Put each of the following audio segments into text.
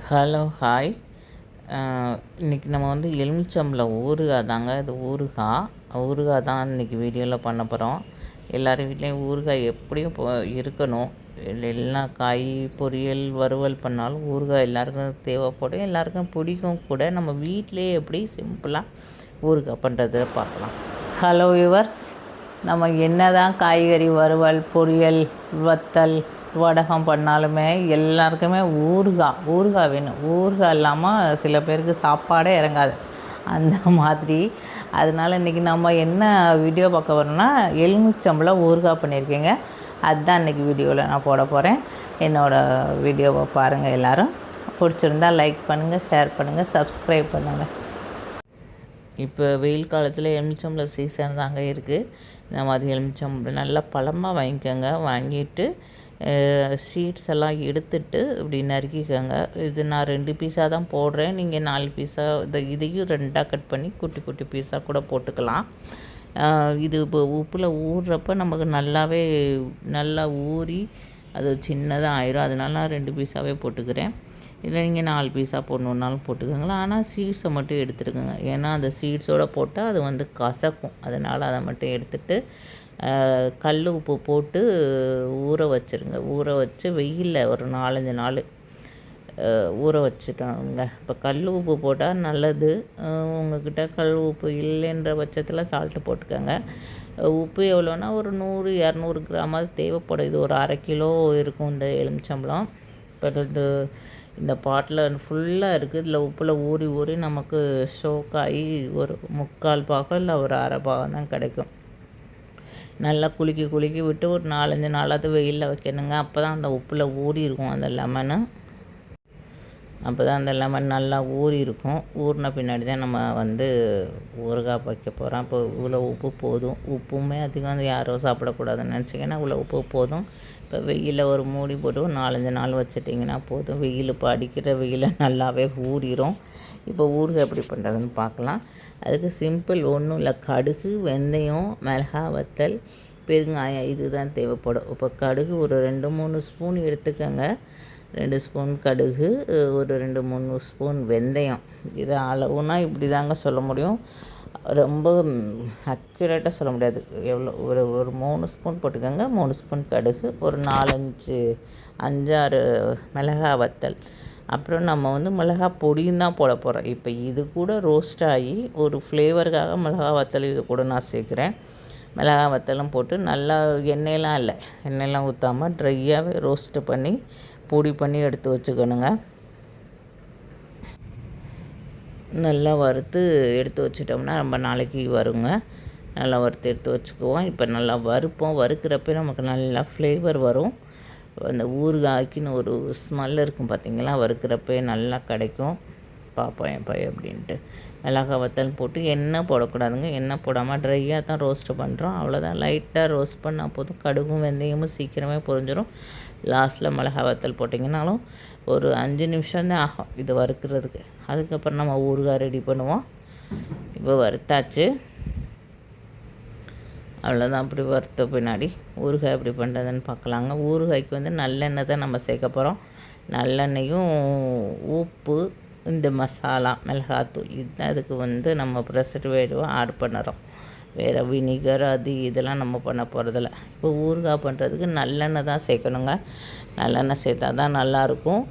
Hello hi. இன்றைக்கி நம்ம வந்து எலுமிச்சம்பழம் ஊறுகாய் தாங்க. இது ஊறுகாய் தான் இன்றைக்கி வீடியோவில் பண்ண போகிறோம். எல்லோரும் வீட்லேயும் ஊறுகாய் எப்படியும் இருக்கணும். எல்லா காய் பொரியல் வறுவல் பண்ணாலும் ஊறுகாய் எல்லாருக்கும் தேவைப்படும், எல்லாருக்கும் பிடிக்கும் கூட. நம்ம வீட்டிலே எப்படி சிம்பிளாக ஊறுகாய் பண்ணுறதை பார்க்கலாம். ஹலோ வியூவர்ஸ், நம்ம என்ன தான் காய்கறி வறுவல் பொரியல் வத்தல் வடகம் பண்ணாலுமே எல்லாருக்குமே ஊறுகாய் வேணும். ஊறுகாய் இல்லாமல் சில பேருக்கு சாப்பாடே இறங்காது, அந்த மாதிரி. அதனால் இன்றைக்கி நம்ம என்ன வீடியோ பார்க்க வரோம்னா எலுமிச்சம்பழம் ஊறுகாய் பண்ணியிருக்கேங்க. அதுதான் இன்றைக்கி வீடியோவில் நான் போட போகிறேன். என்னோடய வீடியோவை பாருங்கள். எல்லோரும் பிடிச்சிருந்தால் லைக் பண்ணுங்கள், ஷேர் பண்ணுங்கள், சப்ஸ்கிரைப் பண்ணுங்கள். இப்போ வெயில் காலத்தில் எலுமிச்சம்பழம் சீசன் தாங்க இருக்குது. இந்த மாதிரி எலுமிச்சம்பழம் நல்லா பழமாக வாங்கிக்கோங்க. வாங்கிட்டு சீட்ஸ் எல்லாம் எடுத்துட்டு இப்படி நறுக்கிக்கோங்க. இது நான் 2 பீஸாக தான் போடுறேன். நீங்கள் 4 பீஸாக இதையும் 2ஆக கட் பண்ணி குட்டி குட்டி பீஸாக கூட போட்டுக்கலாம். இது இப்போ உப்பில் ஊறுறப்ப நமக்கு நல்லா ஊறி அது சின்னதாக ஆயிரும். அதனால நான் 2 பீஸாகவே போட்டுக்கிறேன். இல்லை நீங்கள் 4 பீஸாக போடணுன்னாலும் போட்டுக்கோங்களா. ஆனால் சீட்ஸை மட்டும் எடுத்துருக்குங்க. ஏன்னா அந்த சீட்ஸோடு போட்டால் அது வந்து கசக்கும். அதனால் அதை மட்டும் எடுத்துகிட்டு கல் உப்பு போட்டு ஊற வச்சுருங்க. ஊற வச்சு வெயிலில் ஒரு 4-5 நாள் ஊற வச்சுட்டோங்க. இப்போ கல் உப்பு போட்டால் நல்லது. உங்கள்கிட்ட கல் உப்பு இல்லைன்ற பட்சத்தில் சால்ட்டு போட்டுக்கோங்க. உப்பு எவ்வளோன்னா ஒரு 100-200 கிராமாவது தேவைப்படும். இது ஒரு 1/2 கிலோ இருக்கும் இந்த எலுமிச்சம்பழம். இப்போ இந்த பாட்டில் ஃபுல்லாக இருக்குது. இதில் உப்பில் ஊறி ஊறி நமக்கு ஷோக்காகி ஒரு 3/4 பாகம் இல்லை ஒரு 1/2 பாகம் தான் கிடைக்கும். நல்லா குலுக்கி விட்டு ஒரு 4-5 நாளாவது வெயிலில் வைக்கணுங்க. அப்போ தான் அந்த உப்பில் ஊறி இருக்கும் அந்த லெமனு. அப்போ தான் அந்த லெமன் நல்லா ஊறி இருக்கும். ஊறின பின்னாடி தான் நம்ம வந்து ஊறுகாய் வைக்க போகிறோம். இப்போ இவ்வளோ உப்பு போதும். உப்புமே அதிகம் யாரும் சாப்பிடக்கூடாதுன்னு நினச்சிங்கன்னா இவ்வளோ உப்பு போதும். இப்போ வெயிலில் ஒரு மூடி போட்டு ஒரு 4-5 நாள் வச்சுட்டிங்கன்னா போதும். வெயில் இப்போ அடிக்கிற வெயிலில் நல்லாவே ஊறிடும். இப்போ ஊறுகாய் எப்படி பண்ணுறதுன்னு பார்க்கலாம். அதுக்கு சிம்பிள், ஒன்றும் இல்லை. கடுகு, வெந்தயம், மிளகாய் வத்தல், பெருங்காயம், இது தான் தேவைப்படும். இப்போ கடுகு ஒரு 2-3 ஸ்பூன் எடுத்துக்கோங்க. 2 ஸ்பூன் கடுகு, ஒரு 2-3 ஸ்பூன் வெந்தயம். இது அளவுனா இப்படி தாங்க சொல்ல முடியும். ரொம்ப அக்யூரேட்டாக சொல்ல முடியாது. எவ்வளோ ஒரு 3 ஸ்பூன் போட்டுக்கோங்க. 3 ஸ்பூன் கடுகு, ஒரு 5-6 மிளகாய் வத்தல். அப்புறம் நம்ம வந்து மிளகா பொடியும் தான் போட போகிறோம். இப்போ இது கூட ரோஸ்ட் ஆகி ஒரு ஃப்ளேவருக்காக மிளகா வத்தல் இது கூட நான் சேர்க்குறேன். மிளகா வத்தலும் போட்டு நல்லா எண்ணெயெலாம் ஊற்றாமல் ட்ரையாகவே ரோஸ்ட்டு பண்ணி பொடி பண்ணி எடுத்து வச்சுக்கணுங்க. நல்லா வறுத்து எடுத்து வச்சிட்டோம்னா ரொம்ப நாளைக்கு வருங்க. நல்லா வறுத்து எடுத்து வச்சுக்குவோம். இப்போ நல்லா வறுக்கிறப்ப நமக்கு நல்லா ஃப்ளேவர் வரும். அந்த ஊறுகாய்க்குன்னு ஒரு ஸ்மெல் இருக்கும் பார்த்திங்களா, வறுக்கிறப்பே நல்லா கிடைக்கும். பார்ப்போம் என் பையன் அப்படின்ட்டு. மிளகாய் வத்தல் போட்டு எண்ணெய் போடக்கூடாதுங்க. எண்ணெய் போடாமல் ட்ரையாக தான் ரோஸ்ட்டு பண்ணுறோம். அவ்வளோதான். லைட்டாக ரோஸ்ட் பண்ணால் போதும். கடுகும் வெந்தயமும் சீக்கிரமே பொரிஞ்சிடும். லாஸ்ட்டில் மிளகாய் வத்தல் போட்டிங்கனாலும் ஒரு 5 நிமிஷம் தான் ஆகும் இது வறுக்கிறதுக்கு. அதுக்கப்புறம் நம்ம ஊறுகாய் ரெடி பண்ணுவோம். இப்போ வறுத்தாச்சு, அவ்வளோதான். அப்படி வறுத்த பின்னாடி ஊறுகாய் எப்படி பண்ணுறதுன்னு பார்க்கலாங்க. ஊறுகாய்க்கு வந்து நல்லெண்ணெய் தான் நம்ம சேர்க்க போகிறோம். நல்லெண்ணெயும் உப்பு, இந்த மசாலா, மிளகாத்தூள், இதுதான் அதுக்கு வந்து நம்ம ப்ரெசர்வேட்டிவாக ஆட் பண்ணுறோம். வேறு வினிகர் இதெல்லாம் நம்ம பண்ண போகிறதில்ல. இப்போ ஊறுகாய் பண்ணுறதுக்கு நல்லெண்ணெய் தான் சேர்க்கணுங்க. நல்லெண்ணெய் சேர்த்தா தான் நல்லாயிருக்கும்.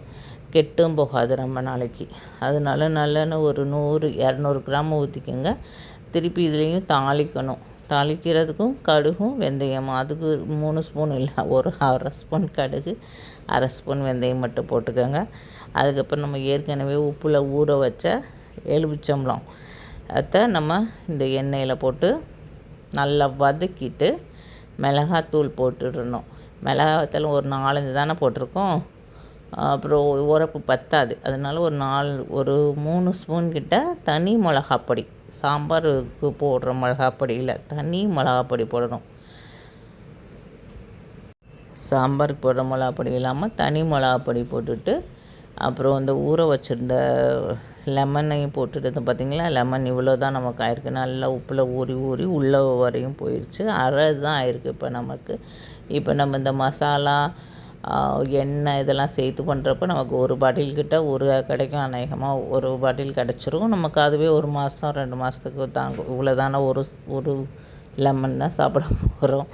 கெட்டும் போகாது ரொம்ப நாளைக்கு. அதனால நல்லெண்ணெய் ஒரு 100-200 கிராம் ஊற்றிக்கோங்க. திருப்பி இதுலேயும் தாளிக்கிறதுக்கும் கடுகும் வெந்தயமும், அதுக்கு 3 ஸ்பூன் இல்லை, ஒரு 1/2 ஸ்பூன் கடுகு, 1/2 ஸ்பூன் வெந்தயம் மட்டும் போட்டுக்கோங்க. அதுக்கப்புறம் நம்ம ஏற்கனவே உப்பில் ஊற வச்ச எலுமிச்சம்பழம் அதை நம்ம இந்த எண்ணெயில் போட்டு நல்லா வதக்கிட்டு மிளகாத்தூள் போட்டுடணும். மிளகாத்தூள் ஒரு 4-5 தானே போட்டிருக்கோம். அப்புறம் உரப்பு பத்தாது. அதனால ஒரு 3 ஸ்பூன் கிட்ட தனி மிளகாப்பொடி, சாம்பாருக்கு போடுற மிளகாப்பொடி இல்லை, தனி மிளகாப்பொடி போடணும். சாம்பாருக்கு போடுற மிளகாப்பொடி இல்லாமல் தனி மிளகாப்பொடி போட்டுட்டு, அப்புறம் இந்த ஊற வச்சுருந்த லெமனையும் போட்டுட்டு பார்த்திங்களா, லெமன் இவ்வளோ தான் நமக்கு ஆயிருக்கு. நல்லா உப்பில் ஊறி உள்ளே வரையும் போயிடுச்சு. அரை தான் ஆயிருக்கு இப்போ நமக்கு. இப்போ நம்ம இந்த மசாலா எண்ணெய் இதெல்லாம் சேர்த்து பண்ணுறப்ப நமக்கு ஒரு பாட்டில் கிட்ட ஊறுகாய் கிடைக்கும். அநேகமாக ஒரு பாட்டில் கிடச்சிரும். நமக்கு அதுவே 1 மாதம் 2 மாதத்துக்கு தாங்கும். இவ்வளோதான ஒரு லெமன் தான் சாப்பிட போகிறோம்.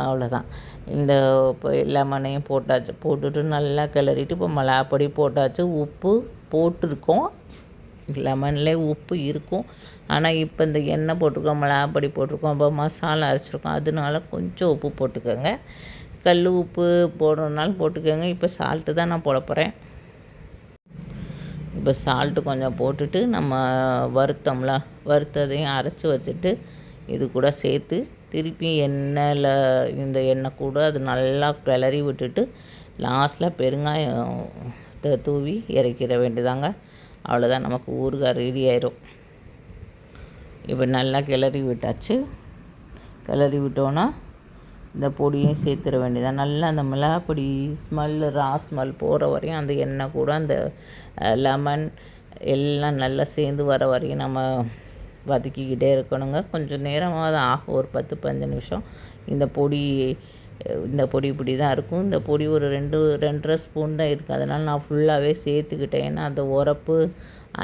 அவ்வளோதான். இந்த இப்போ லெமனையும் போட்டாச்சு. போட்டுட்டு நல்லா கிளறிட்டு இப்போ மிளகாப்பொடி போட்டாச்சு. உப்பு போட்டிருக்கோம். லெமன்லேயே உப்பு இருக்கும். ஆனால் இப்போ இந்த எண்ணெய் போட்டிருக்கோம், மிளகாப்பொடி போட்டிருக்கோம், அப்போ மசாலா அரைச்சிருக்கோம். அதனால கொஞ்சம் உப்பு போட்டுக்கோங்க. கல் உப்பு போடுறதுனாலும் போட்டுக்கோங்க. இப்போ சால்ட்டு தான் நான் போட போகிறேன். இப்போ சால்ட்டு கொஞ்சம் போட்டுட்டு நம்ம வறுத்தோம்ல, வறுத்ததையும் அரைச்சி வச்சுட்டு இது கூட சேர்த்து திருப்பி இந்த எண்ணெய் கூட அது நல்லா கிளறி விட்டுட்டு லாஸ்ட்டில் பெருங்காயம் தூவி இறக்கிற வேண்டியதாங்க. அவ்வளோதான், நமக்கு ஊறுகாய் ரெடி ஆயிரும். இப்போ நல்லா கிளறி விட்டாச்சு. கிளறி விட்டோன்னா இந்த பொடியும் சேர்த்துட வேண்டியதான். நல்லா அந்த மிளகாப்பொடி ரா ஸ்மெல் போகிற வரையும் அந்த எண்ணெய் கூட அந்த லெமன் எல்லாம் நல்லா சேர்ந்து வர வரையும் நம்ம வதக்கிக்கிட்டே இருக்கணுங்க. கொஞ்சம் நேரமாக தான் ஆகும், ஒரு 10-15 நிமிஷம். இந்த பொடி இப்படி தான் இருக்கும். இந்த பொடி ஒரு 2-2.5 ஸ்பூன் தான் இருக்குது. அதனால் நான் ஃபுல்லாகவே சேர்த்துக்கிட்டேன். ஏன்னா அந்த உரப்பு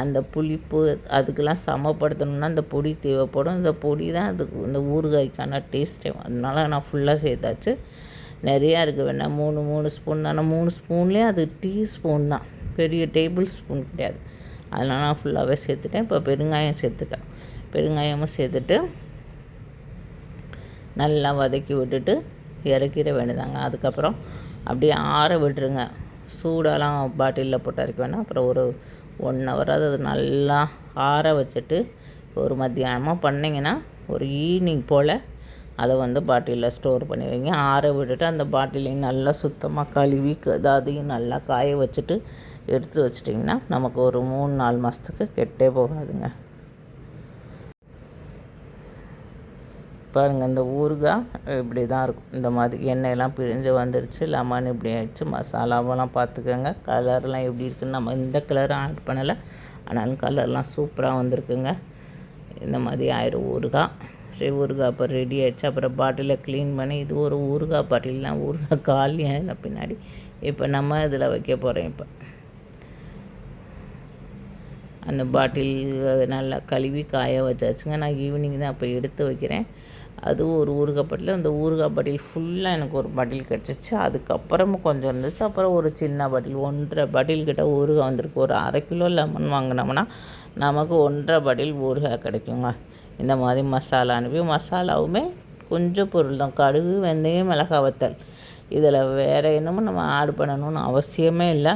அந்த புளிப்பு அதுக்கெல்லாம் சமப்படுத்தணும்னா அந்த பொடி தேவைப்படும். இந்த பொடி தான் இந்த ஊறுகாய்க்கான டேஸ்ட்டே. அதனால் நான் ஃபுல்லாக சேர்த்தாச்சு. நிறையா இருக்குது வேணால் 3 ஸ்பூன் தானே. 3 ஸ்பூன்லேயே அது டீஸ்பூன் தான், பெரிய டேபிள் ஸ்பூன் கிடையாது. அதனால் நான் ஃபுல்லாகவே சேர்த்துட்டேன். இப்போ பெருங்காயம் சேர்த்துட்டேன். பெருங்காயமும் சேர்த்துட்டு நல்லா வதக்கி விட்டுட்டு இறக்கிற வேண்டியதாங்க. அதுக்கப்புறம் அப்படியே ஆற விட்டுருங்க. சூடாலாம் பாட்டிலில் போட்டு இறக்க வேணாம். அப்புறம் ஒரு 1 ஹவர் அது நல்லா ஆற வச்சுட்டு ஒரு மத்தியானமாக பண்ணிங்கன்னா ஒரு ஈவினிங் போல் அதை பாட்டிலில் ஸ்டோர் பண்ணி வைங்க. ஆற விட்டுட்டு அந்த பாட்டிலையும் நல்லா சுத்தமாக கழுவி அதையும் நல்லா காய வச்சுட்டு எடுத்து வச்சிட்டிங்கன்னா நமக்கு ஒரு 3-4 மாதத்துக்கு கெட்டே போகாதுங்க. பாருங்கள், இந்த ஊறுகாய் இப்படி தான் இருக்கும். இந்த மாதிரி எண்ணெயெல்லாம் பிரிஞ்சு வந்துருச்சு. லெமன் இப்படி ஆகிடுச்சு. மசாலாவெல்லாம் பார்த்துக்கோங்க. கலர்லாம் எப்படி இருக்குன்னு நம்ம இந்த கலரும் ஆட் பண்ணலை, ஆனாலும் கலர்லாம் சூப்பராக வந்திருக்குங்க. இந்த மாதிரி ஆயிரும் ஊறுகாய். சரி, ஊறுகாய் அப்போ ரெடி ஆகிடுச்சு. அப்புறம் பாட்டிலை க்ளீன் பண்ணி இது ஒரு ஊறுகாய் பாட்டில் தான். ஊறுகாய் காலியாக பின்னாடி இப்போ நம்ம இதில் வைக்க போகிறோம். இப்போ அந்த பாட்டில் நல்லா கழுவி காய வச்சாச்சுங்க. நான் ஈவினிங் தான் அப்போ எடுத்து வைக்கிறேன். அதுவும் ஒரு ஊறுகாய் பாட்டில். அந்த ஊறுகாய் பாட்டில் ஃபுல்லாக எனக்கு ஒரு பாட்டில் கிடச்சிச்சு. அதுக்கப்புறமும் கொஞ்சம் இருந்துச்சு. அப்புறம் ஒரு சின்ன பாட்டில் 1.5 பாட்டில் கிட்ட ஊறுகாய் வந்திருக்கு. ஒரு 1/2 கிலோ லெமன் வாங்கினோம்னா நமக்கு 1.5 பாட்டில் ஊறுகாய் கிடைக்குங்க. இந்த மாதிரி மசாலா அனுப்பி, மசாலாவுமே கொஞ்சம் பொருள் தான். கடுகு, வெந்தயம், மிளகாய் வத்தல். இதில் வேறு என்னமோ நம்ம ஆட் பண்ணணும்னு அவசியமே இல்லை.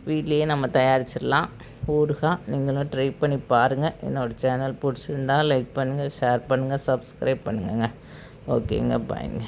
வீட்லேயே நம்ம தயாரிச்சிடலாம் ஊறுகாய். நீங்களும் ட்ரை பண்ணி பாருங்கள். என்னோடய சேனல் பிடிச்சிருந்தால் லைக் பண்ணுங்கள், ஷேர் பண்ணுங்கள், சப்ஸ்கிரைப் பண்ணுங்கள். ஓகேங்க, பாய்ங்க.